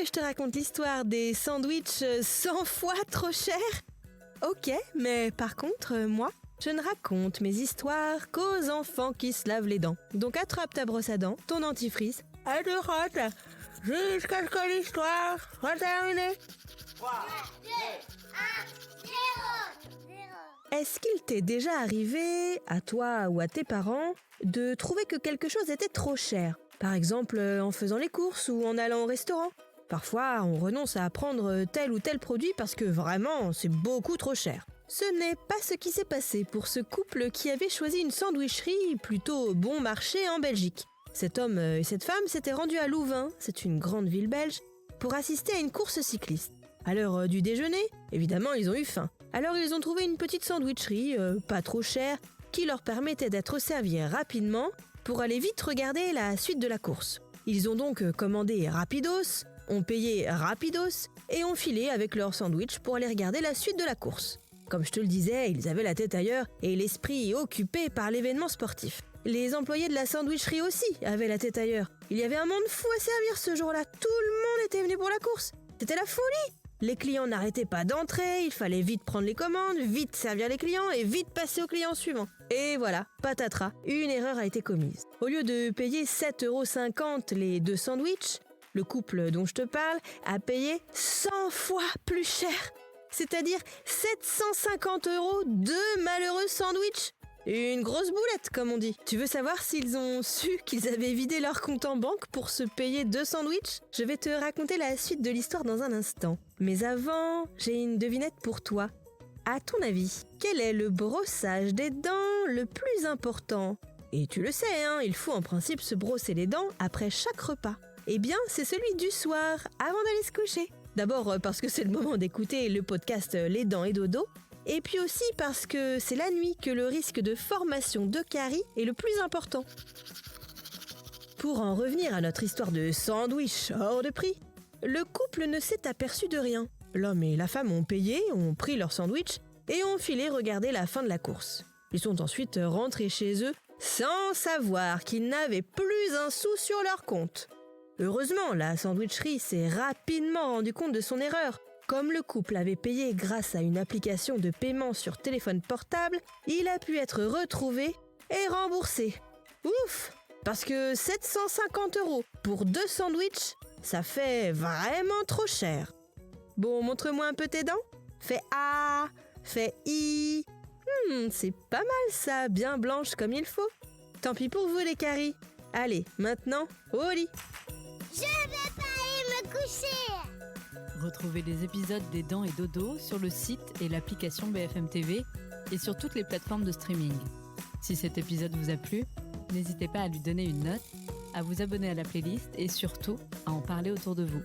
que je te raconte l'histoire des sandwichs 100 fois trop chers? Ok, mais par contre, moi, je ne raconte mes histoires qu'aux enfants qui se lavent les dents. Donc attrape ta brosse à dents, ton dentifrice, à deux rotes, jusqu'à ce que l'histoire soit terminée. 3, 2, 1, 0. Est-ce qu'il t'est déjà arrivé, à toi ou à tes parents, de trouver que quelque chose était trop cher? Par exemple, en faisant les courses ou en allant au restaurant. Parfois, on renonce à prendre tel ou tel produit parce que vraiment, c'est beaucoup trop cher. Ce n'est pas ce qui s'est passé pour ce couple qui avait choisi une sandwicherie plutôt bon marché en Belgique. Cet homme et cette femme s'étaient rendus à Louvain, c'est une grande ville belge, pour assister à une course cycliste. À l'heure du déjeuner, évidemment, ils ont eu faim. Alors ils ont trouvé une petite sandwicherie, pas trop chère, qui leur permettait d'être servis rapidement pour aller vite regarder la suite de la course. Ils ont donc commandé rapidos, ont payé rapidos et ont filé avec leur sandwich pour aller regarder la suite de la course. Comme je te le disais, ils avaient la tête ailleurs et l'esprit occupé par l'événement sportif. Les employés de la sandwicherie aussi avaient la tête ailleurs. Il y avait un monde fou à servir ce jour-là. Tout le monde était venu pour la course. C'était la folie. Les clients n'arrêtaient pas d'entrer, il fallait vite prendre les commandes, vite servir les clients et vite passer au client suivant. Et voilà, patatras, une erreur a été commise. Au lieu de payer 7,50 € les deux sandwichs, le couple dont je te parle a payé 100 fois plus cher. C'est-à-dire 750 € deux malheureux sandwichs. Une grosse boulette, comme on dit. Tu veux savoir s'ils ont su qu'ils avaient vidé leur compte en banque pour se payer deux sandwichs? Je vais te raconter la suite de l'histoire dans un instant. Mais avant, j'ai une devinette pour toi. À ton avis, quel est le brossage des dents le plus important? Et tu le sais, il faut en principe se brosser les dents après chaque repas. Eh bien, c'est celui du soir, avant d'aller se coucher. D'abord parce que c'est le moment d'écouter le podcast Les Dents et Dodo, et puis aussi parce que c'est la nuit que le risque de formation de caries est le plus important. Pour en revenir à notre histoire de sandwich hors de prix, le couple ne s'est aperçu de rien. L'homme et la femme ont payé, ont pris leur sandwich et ont filé regarder la fin de la course. Ils sont ensuite rentrés chez eux sans savoir qu'ils n'avaient plus un sou sur leur compte. Heureusement, la sandwicherie s'est rapidement rendu compte de son erreur. Comme le couple avait payé grâce à une application de paiement sur téléphone portable, il a pu être retrouvé et remboursé. Ouf! Parce que 750 € pour deux sandwichs, ça fait vraiment trop cher. Bon, montre-moi un peu tes dents. Fais A, fais I. C'est pas mal ça, bien blanche comme il faut. Tant pis pour vous les caries. Allez, maintenant, au lit. Je vais pas aller me coucher. Retrouvez les épisodes des Dents et Dodo sur le site et l'application BFM TV et sur toutes les plateformes de streaming. Si cet épisode vous a plu, n'hésitez pas à lui donner une note, à vous abonner à la playlist et surtout à en parler autour de vous.